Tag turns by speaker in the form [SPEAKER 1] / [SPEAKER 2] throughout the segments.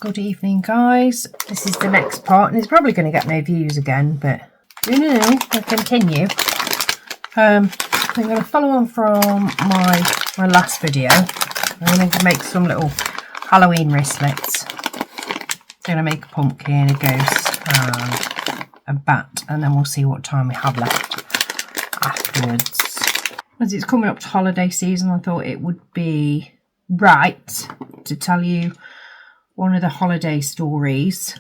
[SPEAKER 1] Good evening, guys. This is the next part, and it's probably going to get no views again, but I'll continue. I'm going to follow on from my last video. I'm going to make some little Halloween wristlets. I'm going to make a pumpkin, a ghost, and a bat, and then we'll see what time we have left afterwards. As it's coming up to holiday season, I thought it would be right to tell you one of the holiday stories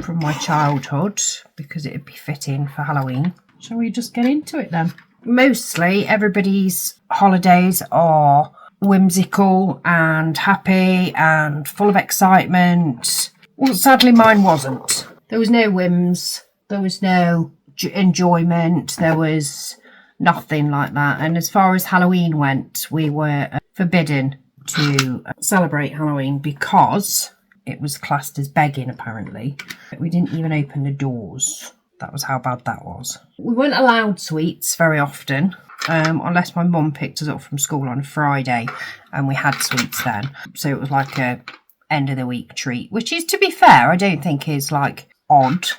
[SPEAKER 1] from my childhood, because it would be fitting for Halloween. Shall we just get into it then? Mostly everybody's holidays are whimsical and happy and full of excitement. Well, sadly mine wasn't. There was no whims, there was no enjoyment, there was nothing like that. And as far as Halloween went, we were forbidden to celebrate Halloween because it was classed as begging, apparently. We didn't even open the doors. That was how bad that was. We weren't allowed sweets very often, unless my mum picked us up from school on a Friday, and we had sweets then. So it was like a end of the week treat, which is, to be fair, I don't think is like odd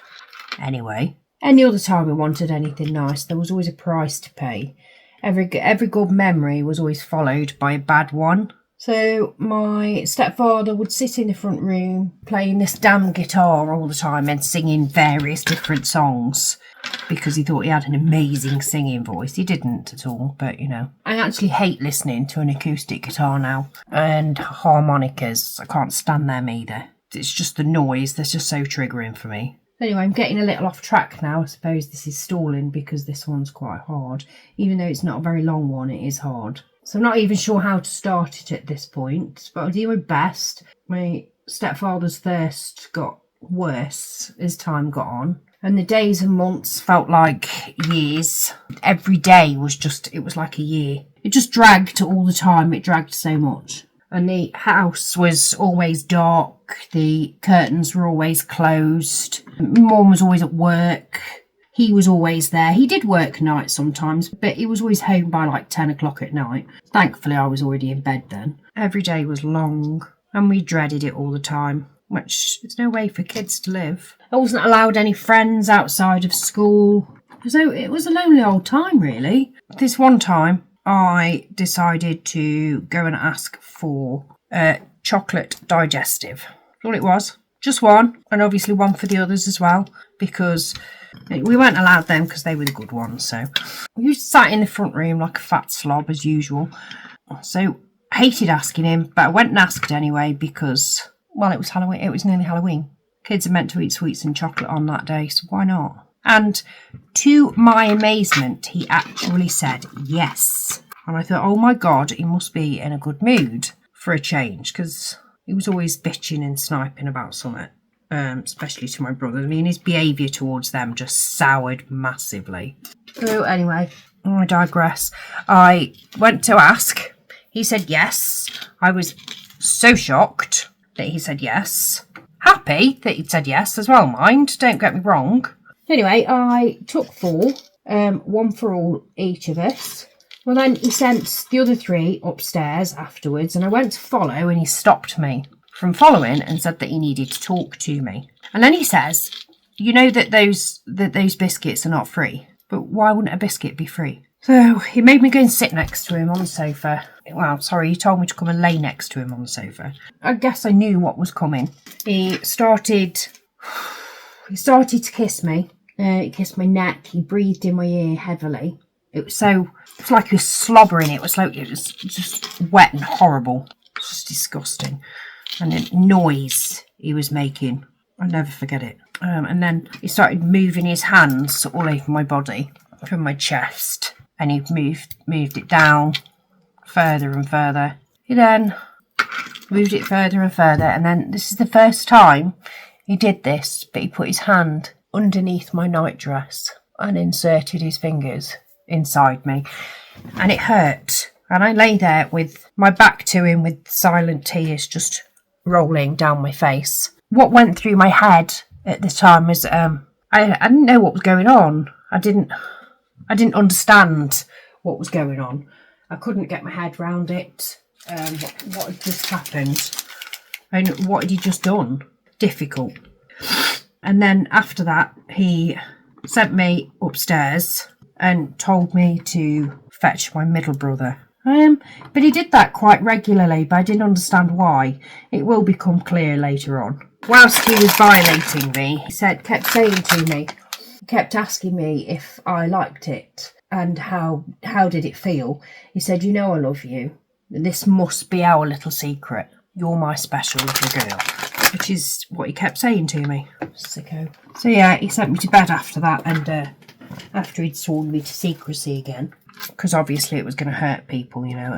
[SPEAKER 1] anyway. Any other time we wanted anything nice, there was always a price to pay. Every good memory was always followed by a bad one. So my stepfather would sit in the front room playing this damn guitar all the time and singing various different songs because he thought he had an amazing singing voice. He didn't at all, but you know. I actually hate listening to an acoustic guitar now, and harmonicas. I can't stand them either. It's just the noise that's just so triggering for me. Anyway, I'm getting a little off track now. I suppose this is stalling because this one's quite hard. Even though it's not a very long one, it is hard. So I'm not even sure how to start it at this point, but I'll do my best. My stepfather's thirst got worse as time got on, and the days and months felt like years. Every day was it was like a year. It just dragged all the time. It dragged so much. And the house was always dark. The curtains were always closed. Mum was always at work. He was always there. He did work nights sometimes, but he was always home by like 10 o'clock at night. Thankfully, I was already in bed then. Every day was long, and we dreaded it all the time, which is no way for kids to live. I wasn't allowed any friends outside of school. So it was a lonely old time, really. This one time, I decided to go and ask for a chocolate digestive. That's all it was. Just one, and obviously one for the others as well, because we weren't allowed them because they were the good ones. So we just sat in the front room like a fat slob as usual. So I hated asking him, but I went and asked anyway because, well, it was Halloween. It was nearly Halloween. Kids are meant to eat sweets and chocolate on that day, so why not? And to my amazement, he actually said yes. And I thought, oh my God, he must be in a good mood for a change, because he was always bitching and sniping about something, especially to my brother. I mean, his behaviour towards them just soured massively. So anyway, I digress. I went to ask. He said yes. I was so shocked that he said yes. Happy that he'd said yes as well, mind. Don't get me wrong. Anyway, I took 4, one for each of us. Well, then he sent the other 3 upstairs afterwards, and I went to follow, and he stopped me from following and said that he needed to talk to me. And then he says, you know that those biscuits are not free, but why wouldn't a biscuit be free? So he made me go and sit next to him on the sofa. Well, sorry, he told me to come and lay next to him on the sofa. I guess I knew what was coming. He started to kiss me. He kissed my neck. He breathed in my ear heavily. It was like he was slobbering. It was just wet and horrible. It's just disgusting. And the noise he was making, I'll never forget it. And then he started moving his hands all over my body from my chest, and he moved it down further and further. He then moved it further and further, and then this is the first time he did this, but he put his hand underneath my nightdress and inserted his fingers inside me, and it hurt. And I lay there with my back to him with silent tears just rolling down my face. What went through my head at the time was I didn't know what was going on. I didn't understand what was going on. I couldn't get my head round it. What had just happened, and what had he just done? difficult. And then after that, he sent me upstairs and told me to fetch my middle brother. But he did that quite regularly, but I didn't understand why. It will become clear later on. Whilst he was violating me, he kept saying to me, kept asking me if I liked it and how did it feel. He said, you know I love you. This must be our little secret. You're my special little girl. Which is what he kept saying to me. Sicko. So yeah, he sent me to bed after that, and after he'd sworn me to secrecy again. Because obviously it was going to hurt people, you know,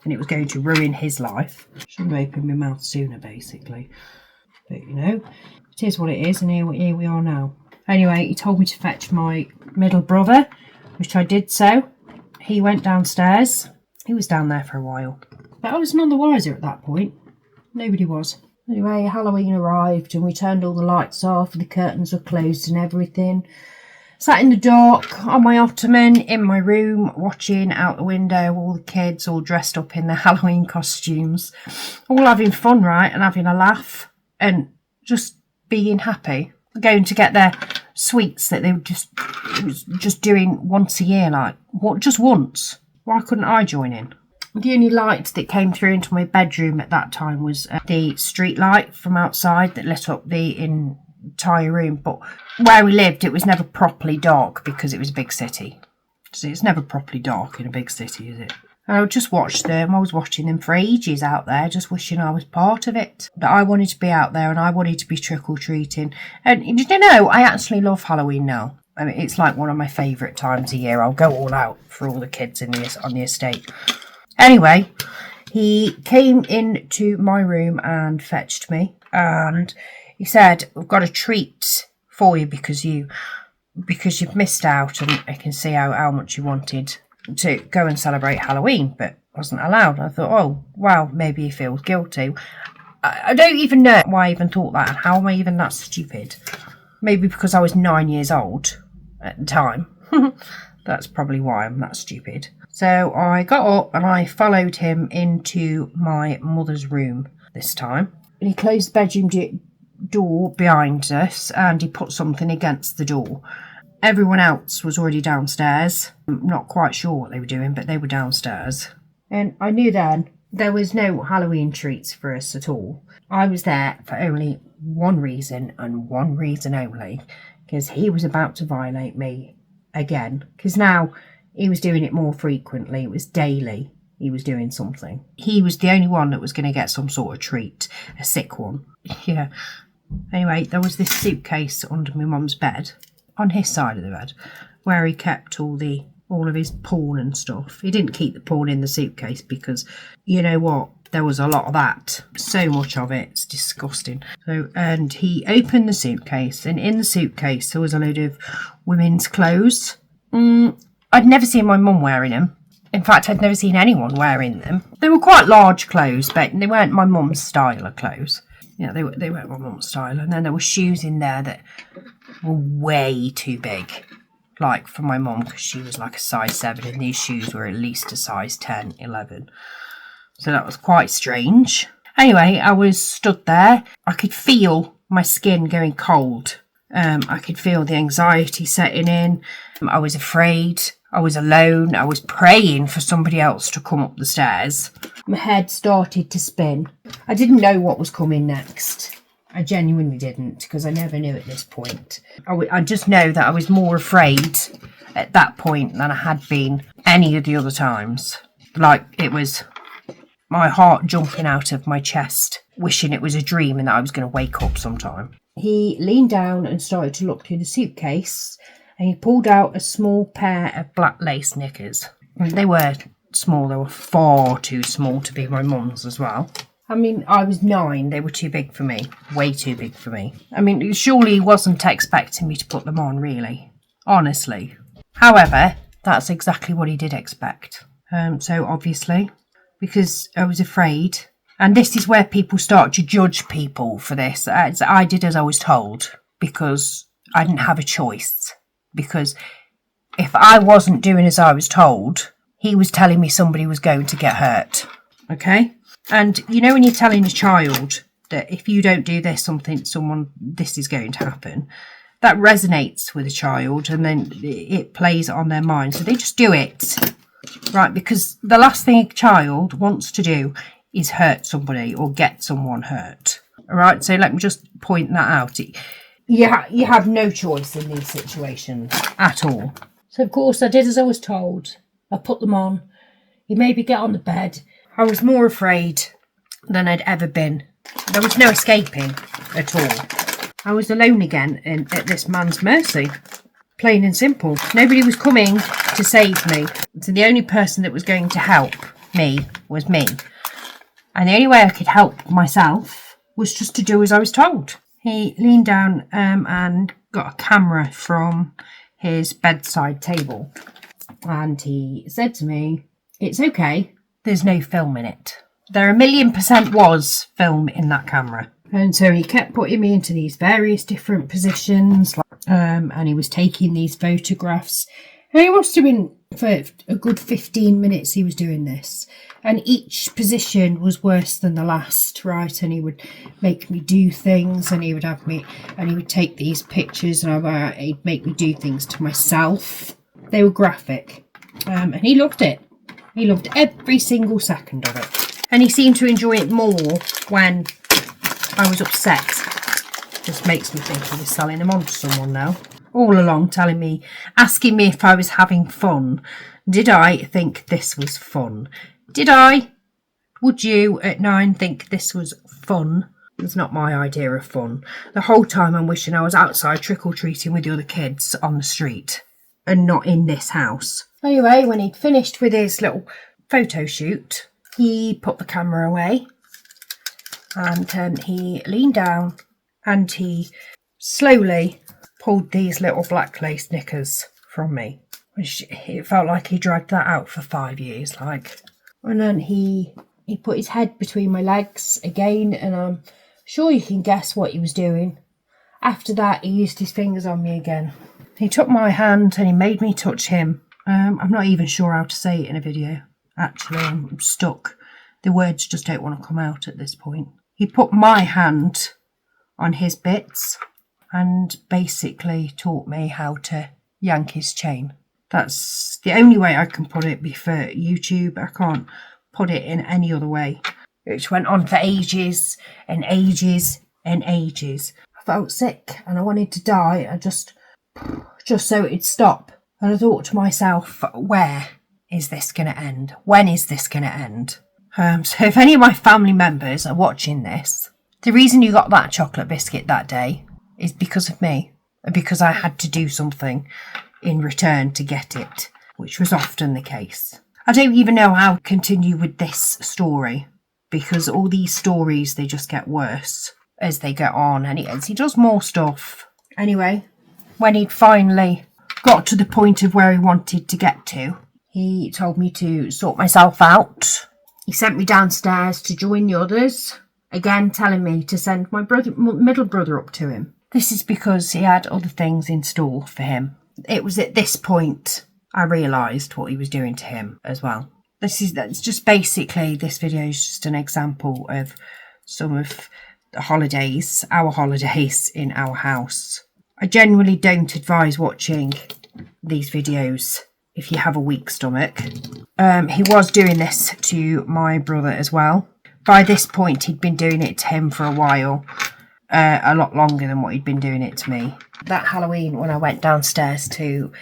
[SPEAKER 1] and it was going to ruin his life. Should have opened my mouth sooner, basically. But, you know, it is what it is, and here we are now. Anyway, he told me to fetch my middle brother, which I did so. He went downstairs. He was down there for a while. But I was none the wiser at that point. Nobody was. Anyway, Halloween arrived and we turned all the lights off and the curtains were closed and everything. Sat in the dark on my ottoman in my room, watching out the window, all the kids all dressed up in their Halloween costumes. All having fun, right, and having a laugh and just being happy. Going to get their sweets that they were just doing once a year, like, what, just once? Why couldn't I join in? The only light that came through into my bedroom at that time was the street light from outside that lit up the entire room. But where we lived, it was never properly dark because it was a big city. So it's never properly dark in a big city, is it? I would just watch them. I was watching them for ages out there, just wishing I was part of it. That I wanted to be out there and I wanted to be trick-or-treating. And you know, I actually love Halloween now. I mean, it's like one of my favourite times a year. I'll go all out for all the kids on the estate. Anyway, he came into my room and fetched me, and he said, we've got a treat for you because you've missed out, and I can see how much you wanted to go and celebrate Halloween, but wasn't allowed. I thought, oh, wow, maybe he feels guilty. I don't even know why I even thought that, and how am I even that stupid? Maybe because I was 9 years old at the time. That's probably why I'm that stupid. So I got up and I followed him into my mother's room this time. And he closed the bedroom door behind us and he put something against the door. Everyone else was already downstairs. I'm not quite sure what they were doing, but they were downstairs. And I knew then there was no Halloween treats for us at all. I was there for only one reason and one reason only, because he was about to violate me again, because now he was doing it more frequently. It was daily he was doing something. He was the only one that was going to get some sort of treat, a sick one. Yeah. Anyway, there was this suitcase under my mum's bed, on his side of the bed, where he kept all of his porn and stuff. He didn't keep the porn in the suitcase because, you know what, there was a lot of that. So much of it. It's disgusting. So, and he opened the suitcase, and in the suitcase there was a load of women's clothes. I'd never seen my mum wearing them. In fact, I'd never seen anyone wearing them. They were quite large clothes, but they weren't my mum's style of clothes. Yeah, they weren't my mum's style. And then there were shoes in there that were way too big. Like for my mum, because she was like a size 7, and these shoes were at least a size 10, 11. So that was quite strange. Anyway, I was stood there. I could feel my skin going cold. I could feel the anxiety setting in. I was afraid. I was alone. I was praying for somebody else to come up the stairs. My head started to spin. I didn't know what was coming next. I genuinely didn't, because I never knew at this point. I just know that I was more afraid at that point than I had been any of the other times. Like, it was my heart jumping out of my chest, wishing it was a dream and that I was going to wake up sometime. He leaned down and started to look through the suitcase, and he pulled out a small pair of black lace knickers. They were small. They were far too small to be my mum's as well. I mean, I was 9. They were too big for me. Way too big for me. I mean, surely he wasn't expecting me to put them on, really. Honestly. However, that's exactly what he did expect. So, obviously, because I was afraid. And this is where people start to judge people for this. I did as I was told, because I didn't have a choice. Because if I wasn't doing as I was told, he was telling me somebody was going to get hurt. Okay? And you know when you're telling a child that if you don't do this, this is going to happen. That resonates with a child, and then it plays on their mind. So they just do it, right? Because the last thing a child wants to do is hurt somebody or get someone hurt. All right, so let me just point that out. You have no choice in these situations at all. So, of course, I did as I was told. I put them on. He made me get on the bed. I was more afraid than I'd ever been. There was no escaping at all. I was alone again at this man's mercy. Plain and simple. Nobody was coming to save me. So the only person that was going to help me was me. And the only way I could help myself was just to do as I was told. He leaned down and got a camera from his bedside table. And he said to me, "It's okay, there's no film in it." There 1,000,000% was film in that camera. And so he kept putting me into these various different positions, and he was taking these photographs. And he must have been, for a good 15 minutes he was doing this. And each position was worse than the last, right? And he would make me do things, and he would take these pictures, and he'd make me do things to myself. They were graphic. And he loved it. He loved every single second of it. And he seemed to enjoy it more when I was upset. Just makes me think he was selling them on to someone now. All along asking me if I was having fun. Did I think this was fun? Did I? Would you at 9 think this was fun? It's not my idea of fun. The whole time I'm wishing I was outside trick-or-treating with the other kids on the street and not in this house. Anyway, when he'd finished with his little photo shoot, he put the camera away. And he leaned down and he slowly pulled these little black lace knickers from me. It felt like he dragged that out for 5 years, like. And then he put his head between my legs again, and I'm sure you can guess what he was doing. After that, he used his fingers on me again. He took my hand and he made me touch him. I'm not even sure how to say it in a video. Actually, I'm stuck. The words just don't want to come out at this point. He put my hand on his bits and basically taught me how to yank his chain. That's the only way I can put it for YouTube. I can't put it in any other way. Which went on for ages and ages and ages. I felt sick and I wanted to die. I just so it'd stop. And I thought to myself, where is this going to end? When is this going to end? So if any of my family members are watching this, the reason you got that chocolate biscuit that day is because of me. Because I had to do something in return to get it, which was often the case. I don't even know how to continue with this story, because all these stories, they just get worse as they get on. And he does more stuff. Anyway, when he'd finally got to the point of where he wanted to get to, he told me to sort myself out. He sent me downstairs to join the others, again telling me to send my middle brother up to him. This is because he had other things in store for him. It was at this point I realised what he was doing to him as well. That's just basically, this video is just an example of some of the holidays, our holidays in our house. I genuinely don't advise watching these videos if you have a weak stomach. He was doing this to my brother as well. By this point, he'd been doing it to him for a while, a lot longer than what he'd been doing it to me. That Halloween, when I went downstairs to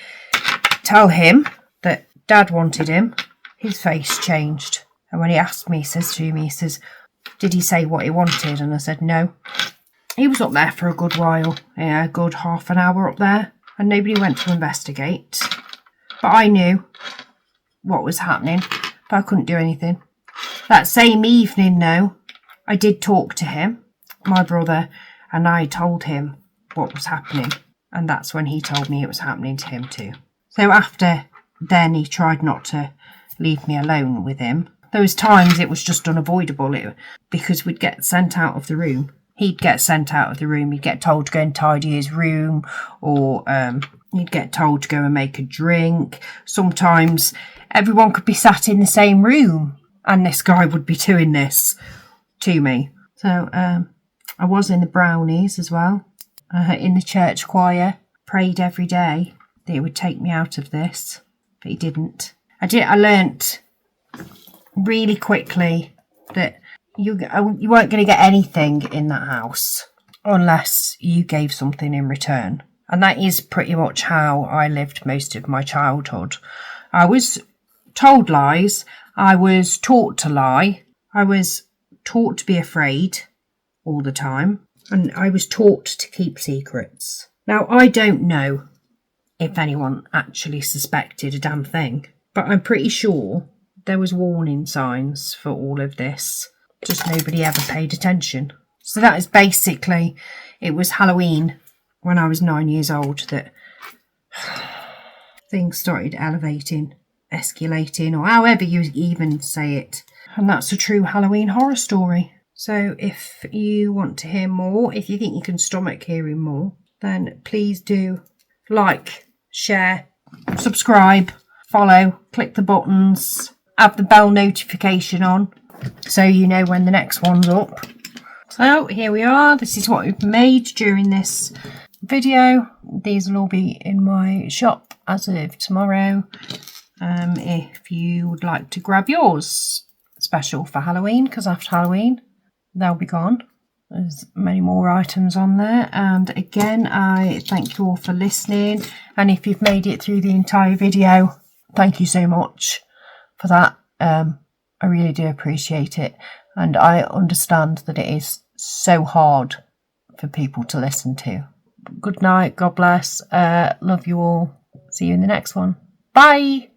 [SPEAKER 1] tell him that Dad wanted him, his face changed. And when he asked me, he says, "Did he say what he wanted?" And I said, "No." He was up there for a good while, a good half an hour up there, and nobody went to investigate. But I knew what was happening, but I couldn't do anything. That same evening, though, I did talk to him, my brother, and I told him what was happening. And that's when he told me it was happening to him too. So after then, he tried not to leave me alone with him. There was times it was just unavoidable because we'd get sent out of the room. He'd get sent out of the room. He'd get told to go and tidy his room, or he'd get told to go and make a drink. Sometimes everyone could be sat in the same room and this guy would be doing this to me. So I was in the brownies as well, in the church choir. Prayed every day that it would take me out of this, but he didn't. I learnt really quickly that you weren't going to get anything in that house unless you gave something in return. And that is pretty much how I lived most of my childhood. I was told lies. I was taught to lie. I was taught to be afraid all the time. And I was taught to keep secrets. Now, I don't know if anyone actually suspected a damn thing, but I'm pretty sure there was warning signs for all of this. Just nobody ever paid attention. So that is basically, it was Halloween when I was 9 years old that things started elevating, escalating, or however you even say it. And that's a true Halloween horror story. So if you want to hear more, if you think you can stomach hearing more, then please do like, share, subscribe, follow, click the buttons, have the bell notification on so you know when the next one's up. So here we are. This is what we've made during this video. These will all be in my shop as of tomorrow. If you would like to grab yours, special for Halloween, because after Halloween they'll be gone. There's many more items on there. And again, I thank you all for listening. And if you've made it through the entire video, thank you so much for that. I really do appreciate it. And I understand that it is so hard for people to listen to. Good night. God bless. Love you all. See you in the next one. Bye.